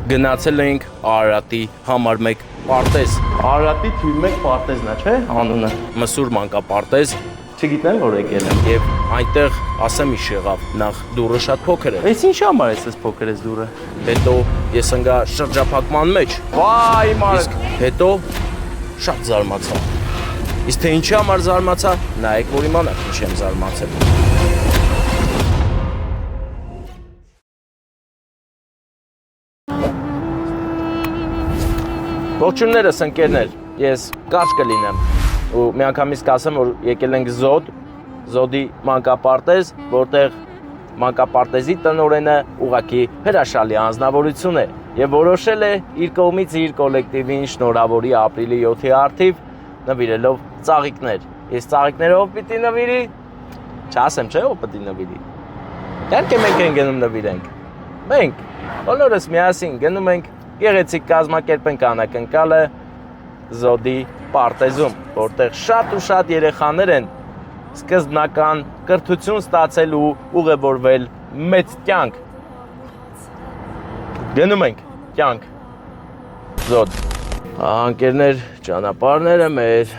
Գնացել ենք Արարատի համար մեկ պարտեզ։ Արարատի թիվ 1 պարտեզն է, չէ՞, անունը։ Մսուր մանկապարտեզ։ Չգիտեմ, որ եկել եմ։ Եվ այնտեղ ասեմ ինչ եղավ, նախ դուռը շատ փոքր է։ Էս ինչի համար էս փոքր էս դուռը։ Հետո ես ընկա շրջափակման մեջ։ Վայ, մարդ։ Հետո շատ զարմացա։ Իսկ թե ինչի համար զարմացա, նայեք, որ իմանաք ինչ եմ զարմացել։ Ողջույններս ընկերներ, ես կարճ կլինեմ ու միանգամից կասեմ, որ եկել ենք Զոդի մանկապարտեզ, որտեղ մանկապարտեզի տնօրենը ուղղակի հրաշալի անձնավորություն է եւ որոշել է իր կողմից իր կոլեկտիվին շնորհավորի ապրիլի 7-ի առթիվ նվիրելով ծաղիկներ։ Ես ծաղիկներով պիտի նվիրի, չասեմ, չէ՞ ով պիտի նվիրի։ Իհարկե մենք ենք գնում նվիրենք։ Մենք բոլորս միասին գնում ենք գեղեցիկ կազմակերպենք անակնկալը Զոդի պարտեզում, որտեղ շատ ու շատ երեխաներ են սկզբնական կրթություն ստացել ու ուղևորվել մեծ կյանք։ Գնում ենք կյանք Զոդ։ Անկերներ, ճանապարհները մեր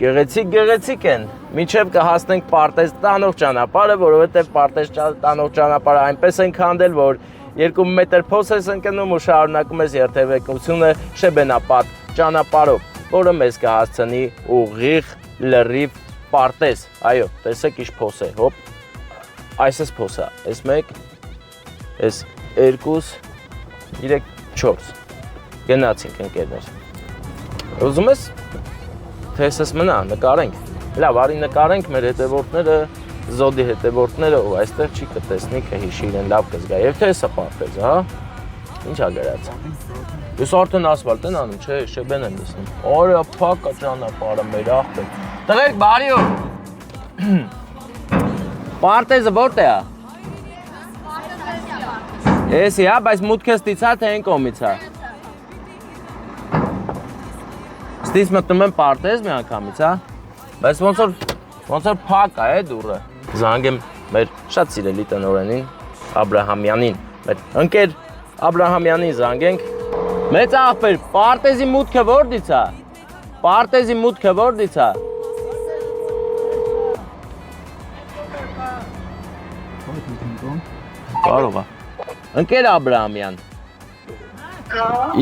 գեղեցիկ են։ Մինչև կհասնենք պարտեզ տանող ճանապարհը, որովհետև պարտեզ տանող ճանապարհը այնպես են քանդել, որ 2 մետր փոս ես ընկնում ու շարունակում ես երթևեկությունը շեբենապատ ճանապարհով, որը մեզ կհասցնի ուղիղ լրիվ պարտեզ։ Այո, տեսեք ինչ փոս է, հոպ, այս փոս է, այս 1, այս 2, 3, 4, գնացինք ընկերներ։ Ուզում ես, թե ես մնա, նկարենք, լավ, արի նկարենք մեր հետևորդները, Զոդի հետևորդները ու այստեղ չի կտեսնի, կհիշի իրեն լավ կզգա, և թե սա պարտեզ, հա, ինչ ա գրած։ Ես արդեն ասվալտ են անում, չէ, շեբեն եմ լսնում, օրը պակա ճանապարհը մեր աղբեր։ Տղերք, բարիո, պարտեզը որտե ա։ Էսի, հա, բայց մուտքը ստիցա, թե են կոմից ա։ Ստից մտնում եմ պարտեզ մի անգամից, հա, բայց ոնց որ պակ ա է դուրը։ Զանգեմ մեր շատ սիրելի տնօրենին Աբրահամյանին, մեր ընկեր Աբրահամյանին զանգենք։ Մեծ աղբեր, պարտեզի մուտքը որտից ա։ Պարտեզի մուտքը որտից ա։ Կարող ա։ Ընկեր Աբրահամյան։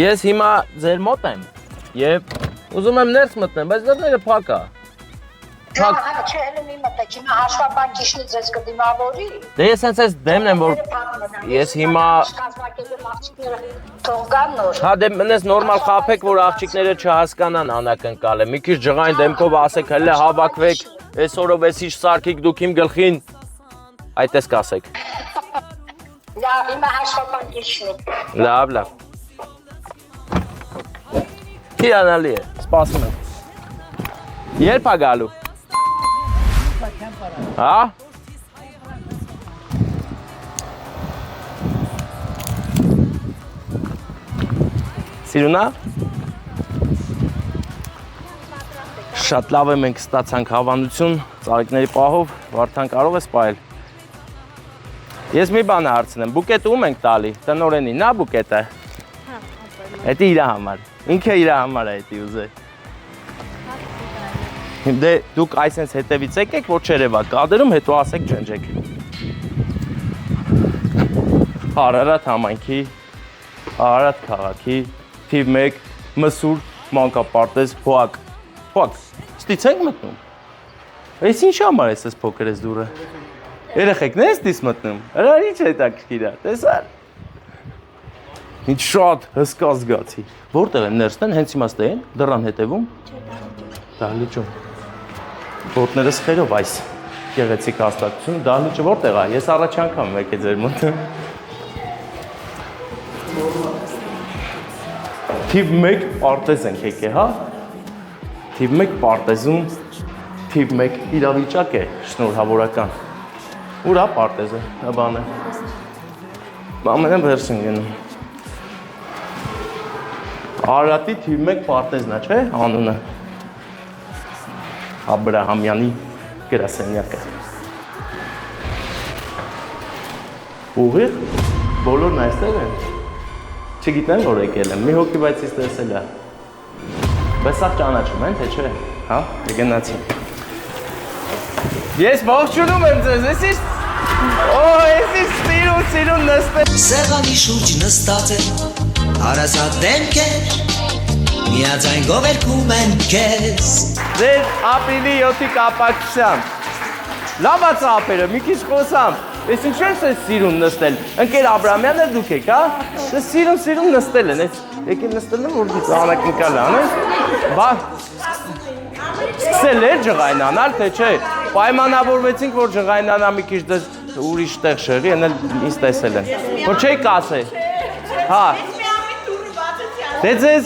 Ես հիմա ձեր մոտ եմ եւ ուզում եմ ներս մտնեմ, բայց դռները փակ ա։ Չէ, հենց մտեք, հիմա հաշվապատիչնից ես կդիմավորի։ Դե ես հենց այս դեմն եմ, որ ես հիմա թող գան նոր։ Հա, դե մնես նորմալ խափեք, որ աղջիկները չհասկանան անակնկալը։ Մի քիչ ջղային դեմքով ասեք, հələ հավաքվեք, այսօրով էս ինչ սարքիկ դուք իմ գլխին։ Այդպես կասեք։ Լավ, հիմա հաշվապատիչն։ Լավ։ Հիանալի է, սպասում եմ։ Երբ ա գալու։ Հա։ Սիրունա։ Շատ լավ է, մենք ստացանք հավանություն ծաղիկների պահով, Վարդան կարող ես պահել։ Ես մի բան հարցնեմ, բուկետը ում ենք տալի, տնօրենին, նա բուկետը։ Էդի իրա համար, ինքը իրա համար է էդի ուզե։ Դե դուք այսենց հետևից եկեք, որ չերևա կադրում, հետո ասեք ջնջեք։ Արարատ համայնքի, Արարատ քաղաքի, թիվ 1, մսուր, մանկապարտեզ, փոակ, ստից ենք մտնում։ Այս ինչ համար ես փոքր ես դուրը։ Երեխեքն ես ստից մտնում, հրար ինչ հետաքրքիր ա, տեսար։ Ինչ շատ հսկա զգացի։ Որտեղ են ներսն, հենց հիմա ստեն, դռան հետևում։ Դահլիճում։ Ոտներս խերով այս գեղեցիկ հաստատություն, դահլիճը որտեղ ա, ես առաջ անգամ եկե ձեր մոտ։ Թիվ 1 պարտեզ ենք եկե, հա։ Թիվ 1 պարտեզում, թիվ 1 իրավիճակ է շնորհավորական։ Ուր ա պարտեզը, հա բանը։ Ամենը վերջին գնում։ Արարատի թիվ 1 պարտեզն է, չէ, անունը։ Աբրահամյանի գրասենյակը։ Ուղիղ բոլորն այստեղ են։ Չգիտեմ որ եկել եմ, մի հոգի բայց ինձ տեսել է։ Բայց սա ճանաչում են, թե չէ, հա, գնացի։ Ես ողջունում եմ ձեզ, ես սիրուն նստել։ Սեղանի շուրջ նստած են հարազատ դեմքեր, միաձայնգով երգում են քեզ։ Ձեր ապրիլի 7-ի կապակցությամբ լավ է ծապերը, մի քիչ խոսամ։ Ես ինչու եմ սիրուն նստել։ Ընկեր Աբրամյանը դուք եք, հա։ Ես սիրուն նստել են, ես եկել նստել եմ որ դից անակնկալ անես։ Բա սկսել էր ջղայնանալ, թե չէ։ Պայմանավորվեցինք որ ջղայնանա մի քիչ դες ուրիշ տեղ շեղի, են ինձ տեսել են։ Որ չէի կասել։ Հա։ Դե ձեզ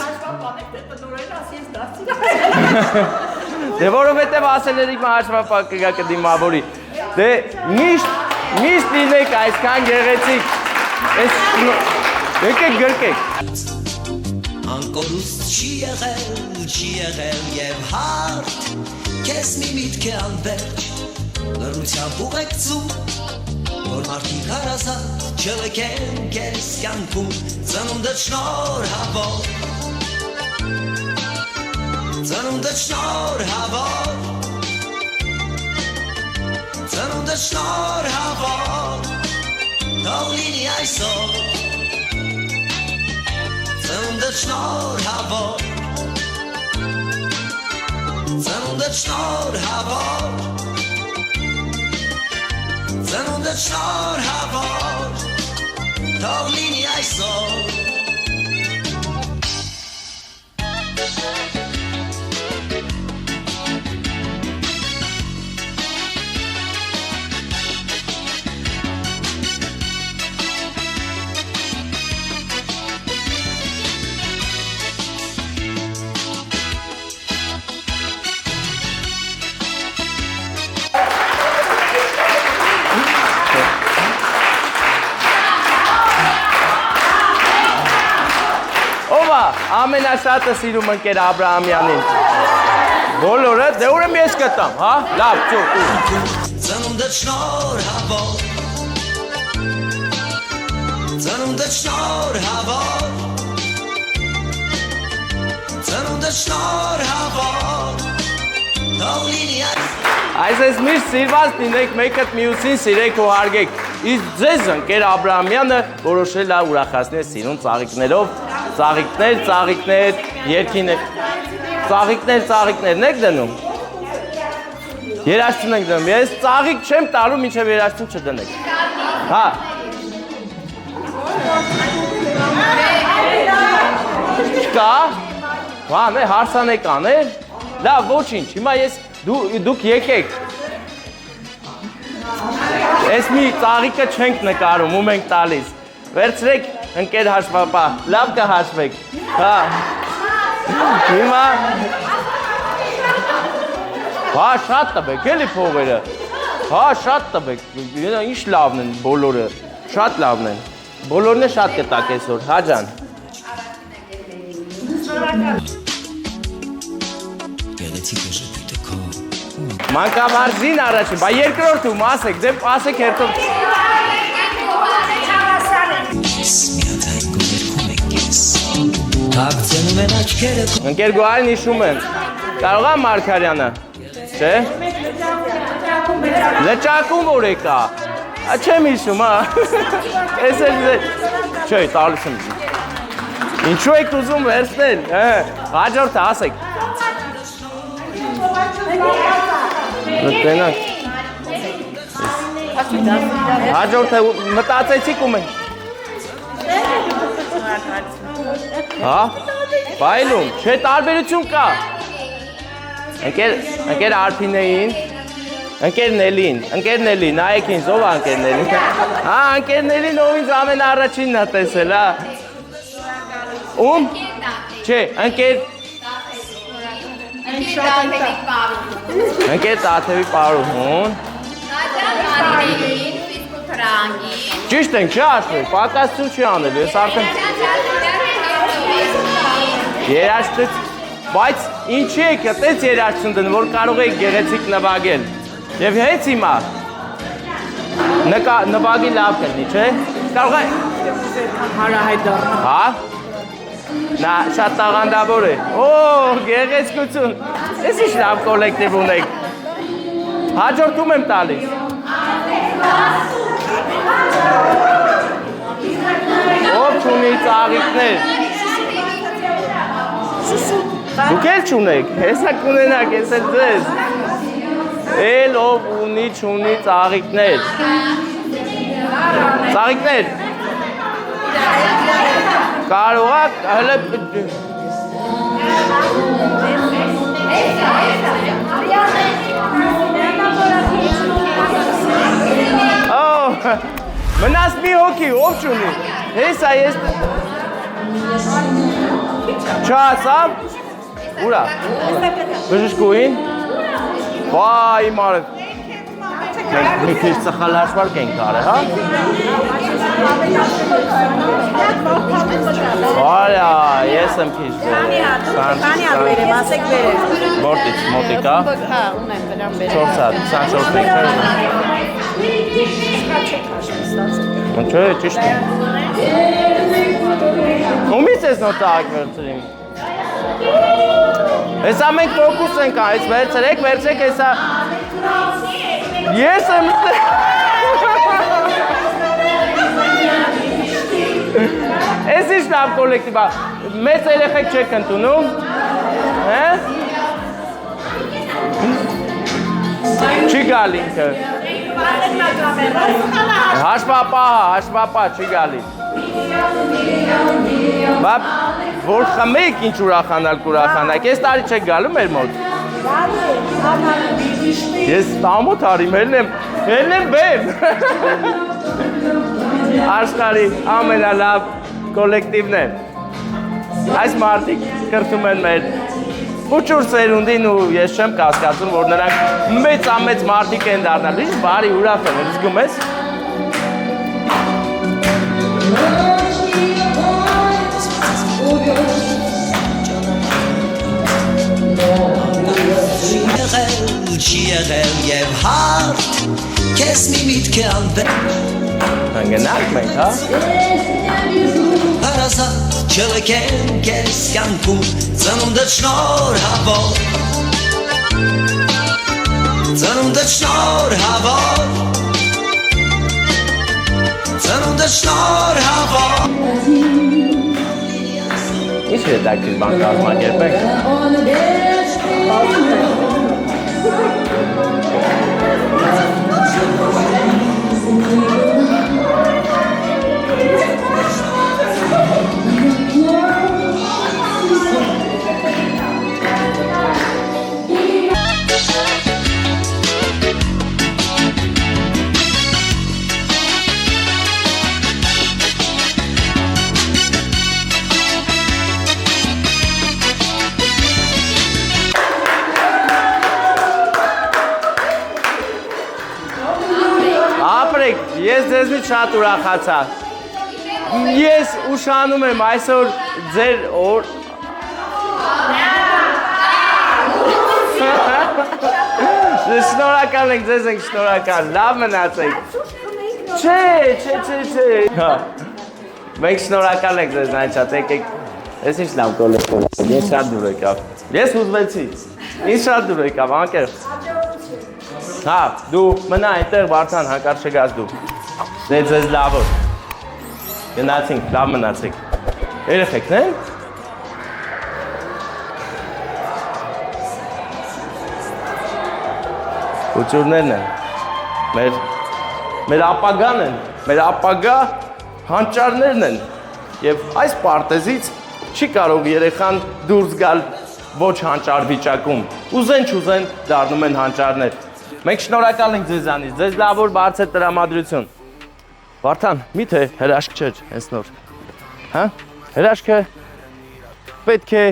Դե որովհետև ասել էր իմ հաշվապակը գա կդիմավորի։ Դե միշտ լինեք այսքան գեղեցիկ։ Եկեք գրկեք։ Անկորուստ չի եղել և հարդ, կես մի միտք է անվերջ, լրությամբ ուղեկցում, որ մարդիկ հարազատ չլքեն կես կյանքում, ծնունդդ շնորհավոր, ծնունդդ շնորհավոր, ծնունդդ շնորհավոր, թող լինի այսօր, ծնունդդ շնորհավոր, ծնունդդ շնորհավոր, ծնունդդ շնորհավոր, թող լինի այսօր։ Ամենաշատը սիրում ընկեր Աբրահամյանին։ Բոլորը, դե ուրեմն ես կտամ, հա? Լավ, ծուր։ Ծնունդդ շնորհավոր, ծնունդդ շնորհավոր, ծնունդդ շնորհավոր, թող լինի Այսպես միշտ սիրված լինեք, մեկդ մյուսին սիրեք ու հարգեք։ Իսկ ձեզ ընկեր Աբրահամյանը որոշել է ուրախացնել սիրուն ծաղիկներով, ծաղիկներ, երկիներ, ծաղիկներն եք դնում։ Երաշտուն ենք դնում, ես ծաղիկ չեմ տալու, մինչև երաշտուն չդնեք։ Հա։ Չկա, վան է, հարսանեք աներ, լավ, ոչինչ, հիմա ես դուք եկեք, ես մի ծաղիկը չենք նկարում, ում ենք տալիս, վերցրեք ընկեր հաշվապա, լավ կհաշվեք, հա, հիմա, հա, շատ տվեք, էլի փողերը, հա, շատ տվեք, ինչ լավն են բոլորը, շատ լավն են, բոլորն է շատ կտակ այսօր, հա ջան, Մանկավարժին առաջին, բա երկրորդում ասեք, դեպ ասեք հերթով Ընկեր գոհարին իշում եմ, կարող է Մարգարյանը, չէ? Լճակում որ եկա, չեմ իշում, հա, չէ, տալիս եմ Ինչու եք ուզում վերցնել, հաջորդը ասեք Մտնենք Հաջորդը մտածեցիք ու մենք Հա, բայլում, չէ տարբերություն կա Ընկեր Արփինեին, ընկեր Նելին, նայեք ինձ, ով է ընկեր Նելին Հա, ընկեր Նելին ով ինձ ամեն առաջինն է տեսել, հա Ում? Չէ, ընկեր Ընկեր Տաթևի պարուհուն Ճիշտ ենք, չի աշվել, պակասություն չի անել, ես արդեն Երաշտից, բայց ինչի եք ետեց երաշտություն դն, որ կարող եք գեղեցիկ նվագել Եվ հեց հիմա նվագի լավ կլնի, չէ? Կարող է Հարահայտ դառնա Հա? Շատ տաղանդավոր է։ Օ, գեղեցկություն։ Ես ինչ լավ կոլեկտիվ ունեք։ Հաջորդում եմ տալիս։ Ով չունի ծաղիկներ։ Դուք էլ չունեք, հեսա կունենակ, ես էլ ձեզ։ Էլ ով ունի չունի ծաղիկներ։ Ծաղիկներ։ Կարող եք, հələ մնաս մի հոգի, ով չունի։ Հեսա ես չասավ։ Ուրա։ Բժշկուհին։ Վայ, մարդ։ Մի քիչ սխալ հաշվարկ ենք արել, հա։ Վայա, ես եմ քիչ բերել։ Քանի հատ բերեմ, ասեք բերեմ։ Որտից, մոտիկա։ Հա, ունեմ, դրան բերեմ։ 4 հատ, 24 մենք չէ։ Չէ, ճիշտ է։ Ումից ես նո տակ վերցրին։ Հեսա մենք ֆոկուս ենք այս վերցրեք, հեսա։ Ես եմ Ես ինչ լավ կոլեկտիվ է, մեծ երեխեք չեք ընդունում, չի գալ ինքը, հաշվապա, չի գալի, որ խմեք ինչ ուրախանալ կուրախանակ, ես տարի չեք գալու մեր մոտ, ես տամոտ հարիմ, հելն եմ բեմ, աշխարի ամենալավ կոլեկտիվն է, այս մարդիկ կրթում են մեր ուչուր սերունդին ու ես չեմ կասկածում, որ նրանք մեծ մարդիկ են դառնալ, ինչ բարի ուրախ են, զգում ես? Չի եղել և հարդ, կես մի միտք է անվեր Հանգնակ մենք, հա? Հարազատ չլքեն կես կյանքում, ծնունդդ շնորհավոր Ծնունդդ շնորհավոր Ծնունդդ շնորհավոր Ինչ հետաքրքիր բան կազմակերպենք։ Ես ձեզնից շատ ուրախացա։ Ես ուշանում եմ այսօր ձեր օր։ Շնորհակալ ենք, ձեզ ենք շնորհակալ, լավ մնացեք։ Չէ։ Մենք շնորհակալ ենք ձեզ այնչած, եկեք։ Ես ինչ լավ կոլեկտիվ է, ես շատ դուր եկավ։ Ես հուզվեցի։ Ինչ շատ դուր եկավ, անկեր։ Հա, դու մնա այնտեղ Վարդան, հանկարծ չգաս դու։ Ձեզ լավ օր։ Գնացինք, լավ մնացեք։ Երեխեքն են։ Ուծուրներն են։ Մեր ապագան են, մեր ապագա հանճարներն են։ Եվ այս պարտեզից չի կարող երեխան դուրս գալ ոչ հանճար վիճակում։ Ուզեն չուզեն դառնում են հանճարներ։ Մենք շնորհակալ ենք ձեզանից, ձեզ լավ օր, բարձր տրամադրություն։ Վարդան, միթե հրաշք չէր հենց նոր, հա? Հրաշքը պետք է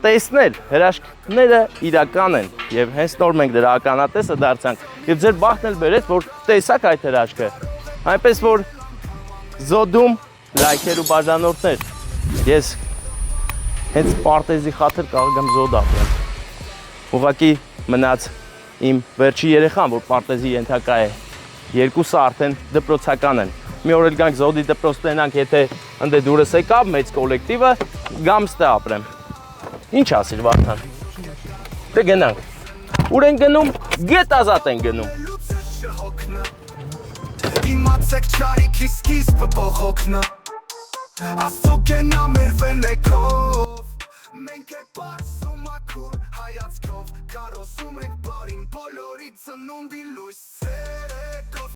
տեսնել, հրաշքները իրական են և հենց նոր մենք դրա ականատեսը դարձանք և ձեր բախտն էլ բերեց, որ տեսակ այդ հրաշքը, այնպես որ զոդում լայքեր ու բաժանորդներ, ես հենց պարտեզի խաթր կարող եմ զոդ ապրեմ, ուղղակի մնաց իմ վերջի երեխան, որ պարտեզի ենթակա է, երկուսը արդեն դպրոցական են, մի օր էլ գանք Զոդի դպրոց տենանք, եթե ընդ դուրս եկավ մեծ կոլեկտիվը, գամ ստե ապրեմ։ Ինչ ասիր Վարդան։ Դե գնանք։ Ուր են գնում, գետ ազատ են գնում։ Իմացեք չարիքի սկիզբը բողոքնա Աստծո կենա մեր վենեքով Մենք եք պարսում ակուր հայացքով Կարոսում եք բարին բոլորի ծնունդի լույսերով